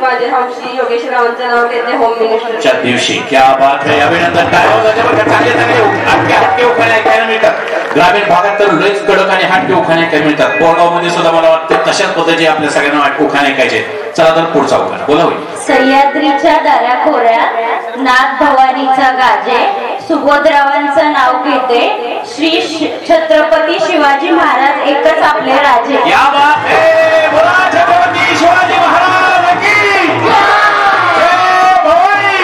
माझे हौशी योगेश रावांचं नाव घेते होम मिनिस्टरच्या दिवशी. क्या बात आहे, अभिनंदन. हटके उखाणे ऐकायला मिळतात ग्रामीण भागात तर लयच कडक आणि हटके उखाणे ऐकायला मिळतात. बोरगाव मध्ये सुद्धा मला वाटतं तशाच पद्धतीचे आपल्या सगळ्यांना उखाणे ऐकायचे. चला तर पुढचा उखाणा बोला. होईल सह्याद्रीच्या दऱ्याखोऱ्यात नाथ भवानीचा गाजे सुबोधरावांचं नाव घेते श्री छत्रपती शिवाजी महाराज एकच आपले राजे. क्या बात है, बोला छत्रपती शिवाजी महाराज की जय भवानी.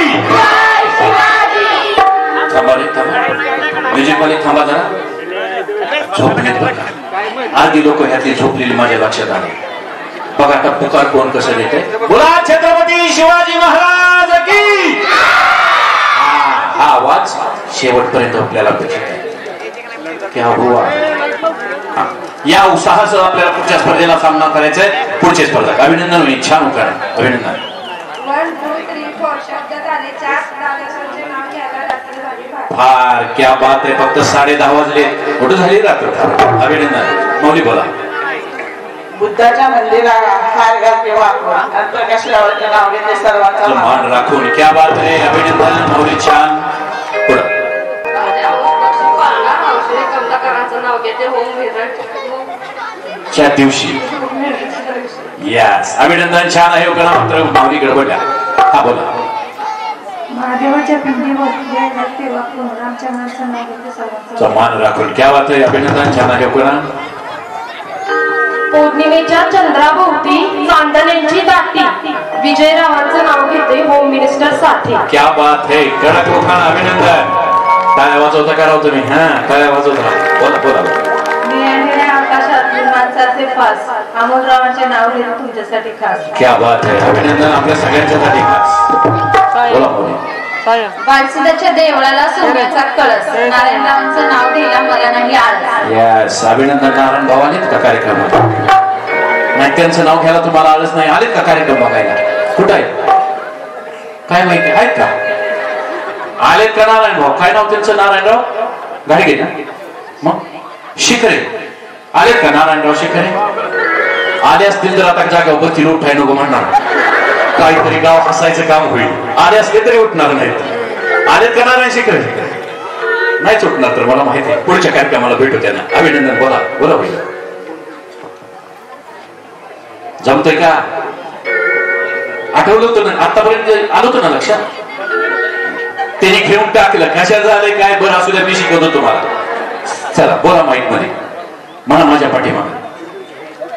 थांबा रे थांबा, म्युझिक वाले थांबा जरा. झोपलेत बघा आधी लोक ह्यातली झोपलेली माझ्या लक्षात आले. बघा आता पुकार कोण कसं देते. बोला छत्रपती शिवाजी महाराज की. हा आवाज शेवटपर्यंत आपल्याला अपेक्षित आहे. क्या हुआ. या उत्साहासह आपल्याला पुढच्या स्पर्धेला सामना करायचा आहे. पुढची स्पर्धा अभिनंदन होईल. छान उखाणा अभिनंदन. 1 2 3 4 शब्द झाले 4 दादासांचे नाव घ्यायला रात्र झाली. फार क्या बात आहे. फक्त 10:30 वाजले कुठं झाली रात्र. अभिनंदन. मौली बोला. बुद्धाच्या मंदिराला हार घालते वाकून प्रकाश रावांचं नाव घेते सर्वांचा मान राखून. क्या बात आहे. अभिनंदन मौली. छान. पुढं कमलाकरांचं नाव घेते होम च्या दिवशी. यस अभिनंदन. छान आहे उखाणा. मात्र माऊली गडबडल्या. हा बोला. महादेवाच्या पिंडीवर तेव्हा आमच्या माणसांना नाव घेते सर्वांचा मान राखून. क्या बात आहे. अभिनंदन. छान आहे उखाणा. पौर्णिमेच्या चंद्राभोवती चांदण्यांची दाटी विजयरावांचं नाव घेते होम मिनिस्टर साठी. क्या बात है. कडक उखाणा. अभिनंदन. काय वाजवता का राव तुम्ही. हा काय वाजवता. बोला बोला. निळ्या आकाशात विमानाचे फास अमोलरावांचे नाव घेते तुमच्यासाठी खास. क्या बात है. अभिनंदन. आपल्या सगळ्यांच्यासाठी खास. बोला बोला. बालसिदाच्या देवळाला सोन्याचा कळस नारायणरावांचं नाव घ्यायला मला नाही आळस. यस अभिनंदन. नारायण भाऊ आलेत का कार्यक्रमात. नाही त्यांचं नाव घ्यायला तुम्हाला आलंच नाही. आलेत का कार्यक्रम बघायला. कुठं आहे काय माहिती आहेत का. आलेत का नारायण भाऊ. काय नाव त्यांचं. नारायणराव गाडगे ना. मग शिखरे आलेत का. नारायणराव शिखरे आले असतील तर आता जागा बसतील. उठाय नको म्हणणार. काहीतरी गाव हसायचं काम होईल. आले असले तरी उठणार नाहीत. आलेत का नारायण शिखरे नाहीच उठणार तर मला माहिती आहे. पुढच्या कार्यक्रमाला भेटू त्यांना. अभिनंदन. बोला बोला. होईल जमतोय का. आठवलं होतं ना आतापर्यंत आलो होतं ना लक्षात. त्यांनी घेऊन टाकलं. कशा झालंय काय बरं असू द्या. मी शिकवतो तुम्हाला. चला बोला माईक मध्ये म्हणा माझ्या पाठीमागे.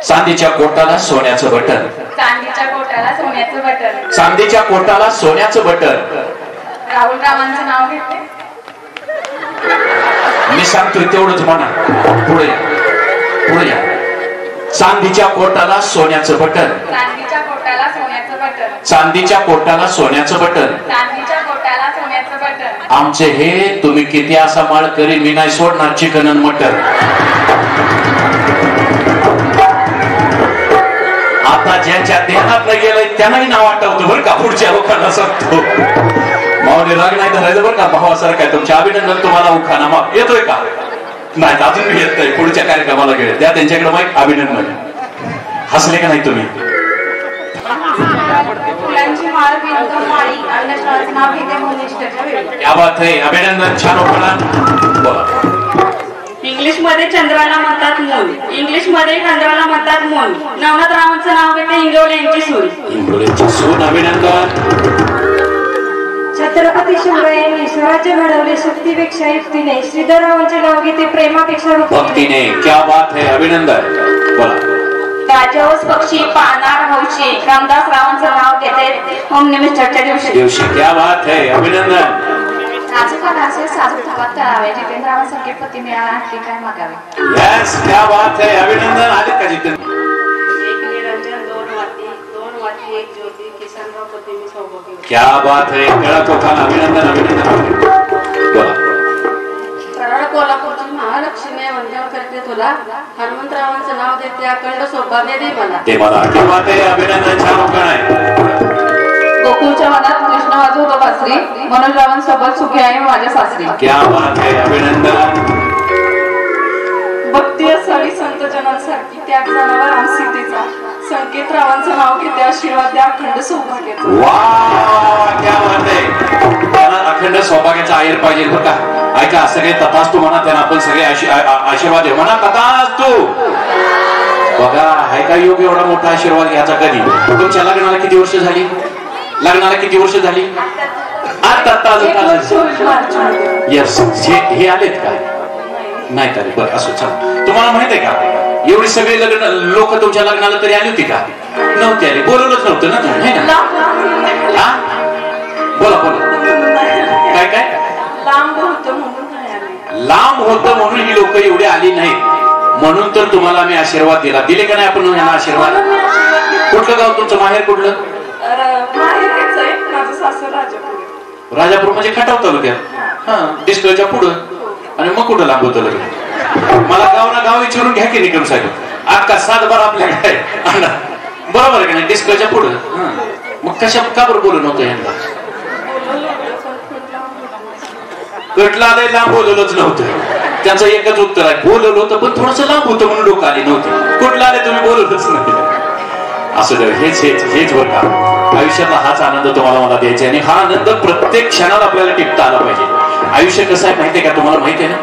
चांदीच्या कोटाला सोन्याचं बटन. चांदीच्या कोटाला सोन्याचं बटन. चांदीच्या कोटाला सोन्याचं बटन. राहुलरावांचं नाव घेते. मी सांगतोय तेवढंच म्हणा. पुढे या पुढे या. चांदीच्या कोटाला सोन्याचं बटन. चांदीच्या कोटाला सोन्याचं बटन. चांदीच्या कोटाला सोन्याचं बटन. चांदीच्या कोटाला सोन्याचं बटन. आमचे हे तुम्ही किती असा माळ करी मी नाही सोडणार चिकन आणि मटन. आता ज्यांच्या देहात गेलंय त्यांनाही नाव आठवतं बरं का. पुढच्या लोकांना सांगतो माऊली राग नाही धरायचं बरं का. भावासारखं काय. तुमचे अभिनंदन. तुम्हाला उखाणा मग येतोय का. नाही अजून मी येत नाही. पुढच्या कार्यक्रमाला गेले त्या त्यांच्याकडे माहिती. अभिनंदन. हसले का नाही तुम्ही. फुलांची माळ माळी अन्नशाळाचं नाव घेते होम मिनिस्टरच्या वेळी. क्या बात है. अभिनंदन. छान उखाणा. बोला. इंग्लिश मध्ये चंद्राला म्हणतात मूल. इंग्लिश मध्ये चंद्राला म्हणतात मूल. नवनाथरावांचं नाव घेते इंगवले यांची सून. इंगोलेची सून. अभिनंदन. छत्रपती शिवरायांनी स्वराज्य घडवले शक्तीपेक्षा युक्तीने. श्रीधररावांचे नाव घेते प्रेमापेक्षा भक्तीने. क्या बात है. अभिनंदन. बोला. राजहंस पक्षी पाहणार हौशी रामदास रावांचं नाव घेते होम मिनिस्टरच्या दिवशी. क्या बात है. अभिनंदन. नाजूका घासे साजूक थापात तळावे जितेंद्रावांसारखे पती मिळाला आणखी काय मागावे. यस क्या बात है. अभिनंदन. आले का जितेंद्र. एक निरंजन दोन वाती एक ज्योती किसनराव पती मी सौभाग्य. क्या बात है. कडक उखाणा. अभिनंदन. अभिनंदन. बोला. कराड कोल्हापूरची महालक्ष्मी वंदन करते तुला. हनुमंतरावांचं नाव देते अखंड सौभाग्य दे मला. ते मला. क्या बात है. अभिनंदन. छान उखाणा आहे. गोकुळच्या मनात कृष्ण वाजवतो बासरी. मनोजरावांसोबत सुखी आहे माझ्या सासरी. क्या बात है. अभिनंदन. भक्ती असावी संत जनांसारखी त्याग जाणावा राम सीतेचा. संकेतरावांचं नाव घेते, आशीर्वाद द्या अखंड सौभाग्याचं. वा क्या बात आहे. त्यांना अखंड सौभाग्याचा आयर पाहिजे बरं का. ऐका सगळे तथास्तु म्हणा, त्यांना आपण सगळे आशीर्वाद देऊ म्हणा. तथास्तु. बघा आहे का योग एवढा मोठा आशीर्वाद घ्यायचा कधी. तुमच्या लग्नाला किती वर्ष झाली? लग्नाला किती वर्ष झाली? आता यस. हे आलेत का? नाही का? बरं असो चला. तुम्हाला माहित आहे का एवढी सगळे लग्न लोक तुमच्या लग्नाला तरी आली होती का? नव्हती आली. बोलवलंच नव्हतं ना तुम्ही, है ना? हा बोला बोला. काय काय? लांब होतं म्हणून. लांब होतं म्हणून ही लोक एवढी आली नाहीत. म्हणून तर तुम्हाला आम्ही आशीर्वाद दिला. दिले का नाही आपण यांना आशीर्वाद? कुठलं गाव तुमचं? माहेर कुठलं? माझं सासर राजापूर. राजापूर म्हणजे खटाव तालुक्यात. हा डिस्कच्या पुढं. आणि मग कुठं लांब होतं लग्न? मला गाव ना गाव विचारून घ्या की निकम साहेब. अख्खा 7 बार आपल्याकडे बरोबर आहे का नाही? डिस्कच्या पुढं. मग कशा का बरं बोलू नव्हतं यांना? कटला आलंय लांब बोलवलंच नव्हतं. त्यांचं एकच उत्तर आहे, बोलवलं होतं पण थोडस लांब होतं म्हणून लोक आली नव्हती. कुठला आले तुम्ही बोलवलंच नाही. असं हेच हेच हेच बरं का. आयुष्यातला हाच आनंद तुम्हाला मला द्यायचा आणि हा आनंद प्रत्येक क्षणाला आपल्याला टिपता आला पाहिजे. आयुष्य कसं आहे माहितीये का तुम्हाला? माहिती आहे ना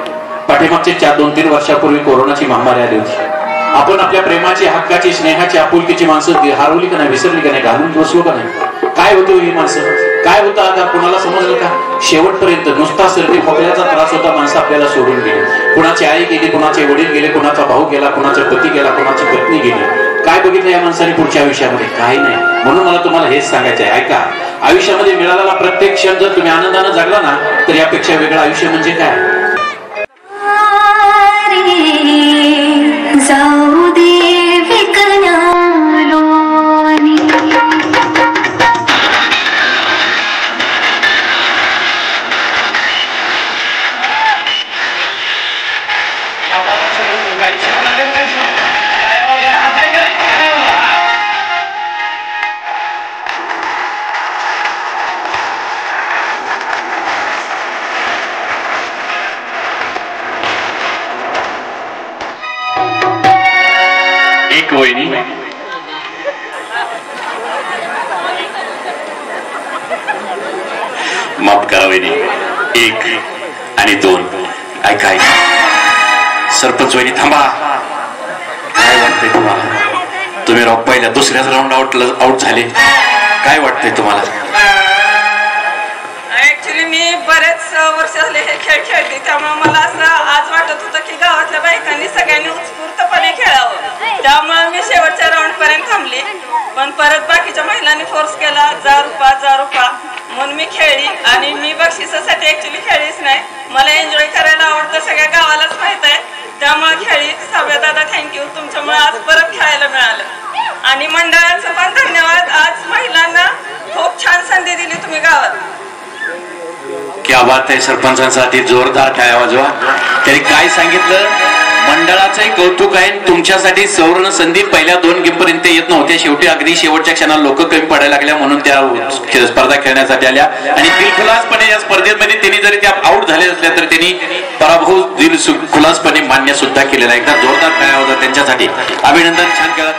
पाठीमागचे 2-3 वर्षापूर्वी कोरोनाची महामारी आली होती. आपण आपल्या प्रेमाची, हक्काची, स्नेहाची, आपुलकीची माणसं हरवली का नाही? विसरली का नाही? घालून बसलो का नाही? काय होतं ही माणसं? काय होतं आता कुणाला समजलं का? शेवटपर्यंत नुसता सर्दी खोकल्याचा त्रास होता. माणसं आपल्याला सोडून गेली. कुणाची आई गेली, कुणाचे वडील गेले, कुणाचा भाऊ गेला, कुणाचा पती गेला, कुणाची पत्नी गेली. काय बघितलं या माणसाने पुढच्या आयुष्यामध्ये? काही नाही. म्हणून मला तुम्हाला हेच सांगायचं आहे. ऐका आयुष्यामध्ये मिळालेला प्रत्येक क्षण जर तुम्ही आनंदानं जगला ना तर यापेक्षा वेगळं आयुष्य म्हणजे काय? जाऊ दे विकनालो वहिनी माफ करा वहिनी. 1 आणि 2. ऐका सरपंच वहिनी थांबा. काय वाटतंय तुम्हाला? तुम्ही पहिल्या दुसऱ्याच राऊंड आउट झाले. काय वाटतंय तुम्हाला? ऍक्च्युली मी बरेच वर्ष झाले हे खेळ खेळते, त्यामुळे मला असं आज वाटत होतं की गावातल्या बायकांनी सगळ्यांनी उत्स्फूर्तपणे खेळावं. त्यामुळे मी शेवटच्या राऊंड पर्यंत थांबली. पण परत बाकीच्या महिलांनी फोर्स केला, जा रुपा म्हणून मी खेळली. आणि मी बक्षिसासाठी ऍक्च्युली खेळलीच नाही. मला एन्जॉय करायला आवडतं, सगळ्या गावालाच माहित आहे. त्यामुळे खेळली. साव्या दादा थँक्यू, तुमच्यामुळे आज परत खेळायला मिळालं. आणि मंडळाचं पण धन्यवाद. आज महिलांना खूप छान संधी दिली तुम्ही गावात. क्या बात आहे. सरपंचांसाठी जोरदार टाळ्या वाजवा. त्यांनी काय सांगितलं? मंडळाचंही कौतुक आहे. तुमच्यासाठी सुवर्ण संधी पहिल्या 2 गेम पर्यंत येत नव्हत्या. शेवटी अगदी शेवटच्या क्षणाला लोक कमी पडायला लागल्या म्हणून त्या स्पर्धा खेळण्यासाठी आल्या. आणि दिलखुलासपणे या स्पर्धेमध्ये त्यांनी जरी त्या आउट झाले असल्या तर त्यांनी पराभव दिलखुलासपणे मान्य सुद्धा केलेला. एकदा जोरदार टाळ्या वाजवा त्यांच्यासाठी. अभिनंदन. छान केलं.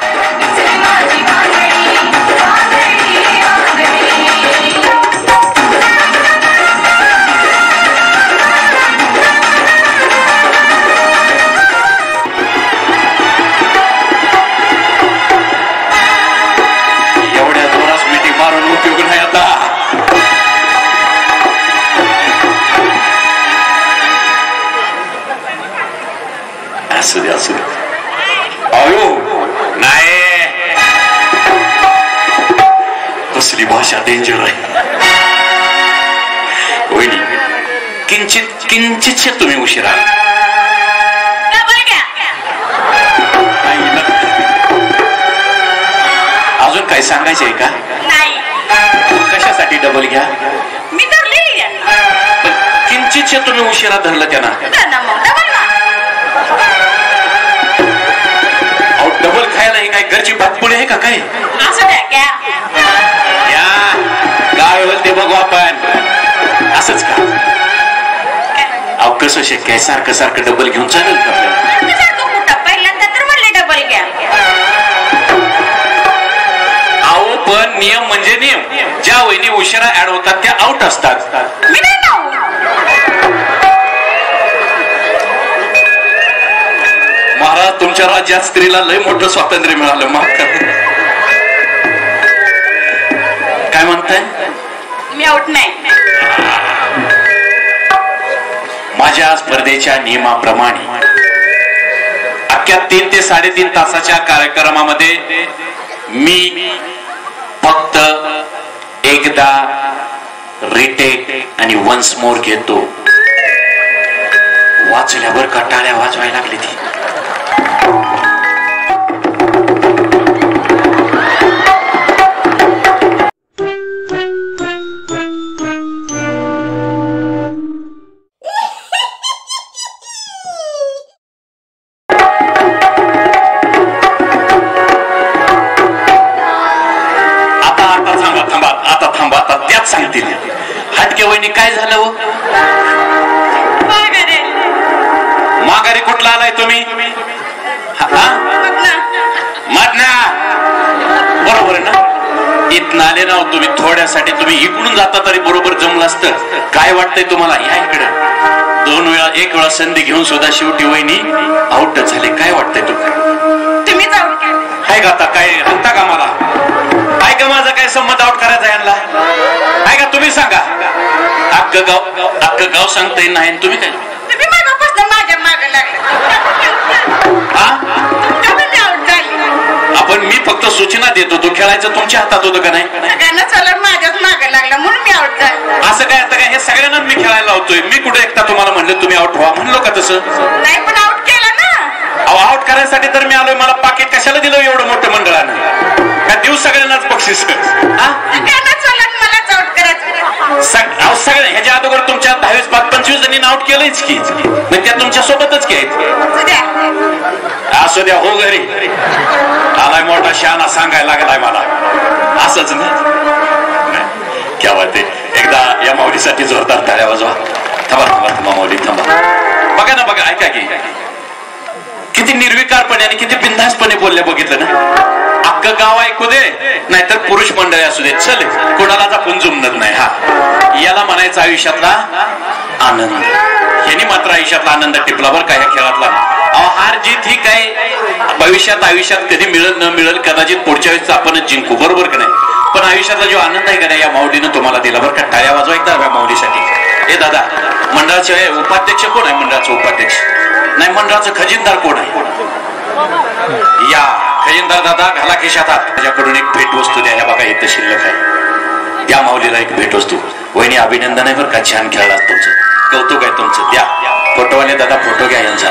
असू दे असू दे. अयो नाही कसली भाषा डेंजर आहे. वहिनी किंचित तुम्ही उशिरा. अजून काय सांगायचं आहे का? कशासाठी डबल घ्या? मी धरली. किंचित तुम्ही उशिरा धरलं त्यांना. डबल खायला हे काय घरची भातपोळी आहे का काय? काय होईल ते बघू आपण. असंच का? अहो कसं शक्य आहे? सारखं सारखं डबल घेऊन चालेल का? पहिल्यांदा तर म्हणले डबल घ्या. पण नियम म्हणजे नियम. ज्या वहिनी उशिरा ऍड होतात त्या आउट असतात. मी नाही ना. महाराज तुमच्या राज्यात स्त्रीला लय मोठं स्वातंत्र्य मिळालं. माफ करा. काय म्हणताय? मी आउट नाही. माझ्या स्पर्धेच्या नियमाप्रमाणे अख्ख्या 3 ते 3.5 तासाच्या कार्यक्रमामध्ये मी फक्त एकदा रिटेक आणि वन्स मोर घेतो. वाचल्यावर कटाळ्या वाजवायला लागली ती. सांगतील हटके वहिनी काय झालं हो? माघारी कुठला आलाय तुम्ही? मधना बरोबर आहे ना. इथं आले ना तुम्ही थोड्यासाठी. तुम्ही इकडून जाता तरी बरोबर जमलं असतं. काय वाटतंय तुम्हाला? या इकडे 2 वेळा 1 वेळा संधी घेऊन सुद्धा शेवटी वहिनी आउट झाले. काय वाटतंय तुम्हीच आउट केलं आहे का? आता काय म्हणता का मला? आहे का माझा काय संमत आउट करायचा यांना? आहे का? तुम्ही सांगा. अख्खं गाव सांगता येईल नाही. तुम्ही काय? तुम्ही माझ्यापासून माझ्या मागे लागले. आपण मी फक्त सूचना देत होतो. खेळायचं तुमच्या हातात होतं का नाही? सगळ्यांना चालून माझ्याच मागे लागला म्हणून मी आउट झाले. असं काय? आता काय हे सगळ्यांना मी खेळायला लावतोय? मी कुठे एकटा तुम्हाला म्हणलं तुम्ही आउट व्हा म्हणलो का? तसं नाही पण आउट केला ना. आउट करायसाठी तर मी आलोय. मला पाकिट कशाला दिलं एवढं मोठं मंडळानं? का देऊ सगळ्यांनाच बक्षीस? मलाच आउट करायचं. सगळ्या ह्याच्या अगोदर तुमच्या 10-25 जणींना आउट केलंच की. मग त्या तुमच्या सोबतच की आहेत. असू द्या. हो घरी आलाय मोठा शहाणा सांगायला लागलाय मला. असंच ना. क्या वाटते? एकदा या माऊलीसाठी जोरदार टाळ्या वाजवा. थांबा थांबा थांबा माऊली थांबा. बघा ना बघा. ऐका की किती निर्विकारपणे आणि किती बिनधास्तपणे बोलल्या बघितलं ना. अख्खं गाव ऐकू दे नाहीतर पुरुष मंडळी असू दे. चल कोणालाच आपण जुमनत नाही. हा याला म्हणायचं आयुष्यातला आनंद. ह्यानी मात्र आयुष्यातला आनंद टिपला बरं का ह्या खेळातला. हार जीत ही काय आयुष्यात कधी मिळेल न मिळेल कदाचित पुढच्या वेळेस आपणच जिंकू. बरोबर का नाही? पण आयुष्यातला जो आनंद आहे का नाही या माऊलीनं तुम्हाला दिला बरं का. टाळ्या वाजवा एकदा या माऊलीसाठी. हे दादा मंडळाचे उपाध्यक्ष कोण आहे? मंडळाचं उपाध्यक्ष नाही मंडळाचं खजिनदार कोण आहे? या खजिनदार दादा घाला खिशात हात. त्याच्याकडून एक भेटवस्तू द्या. बघा इथं शिल्लक आहे. त्या माऊलीला एक भेटवस्तू. वहिनी अभिनंदन आहे बरं का. छान खेळलात. तुमचं कौतुक आहे तुमचं. द्या. फोटोवाले दादा फोटो घ्या यांचा.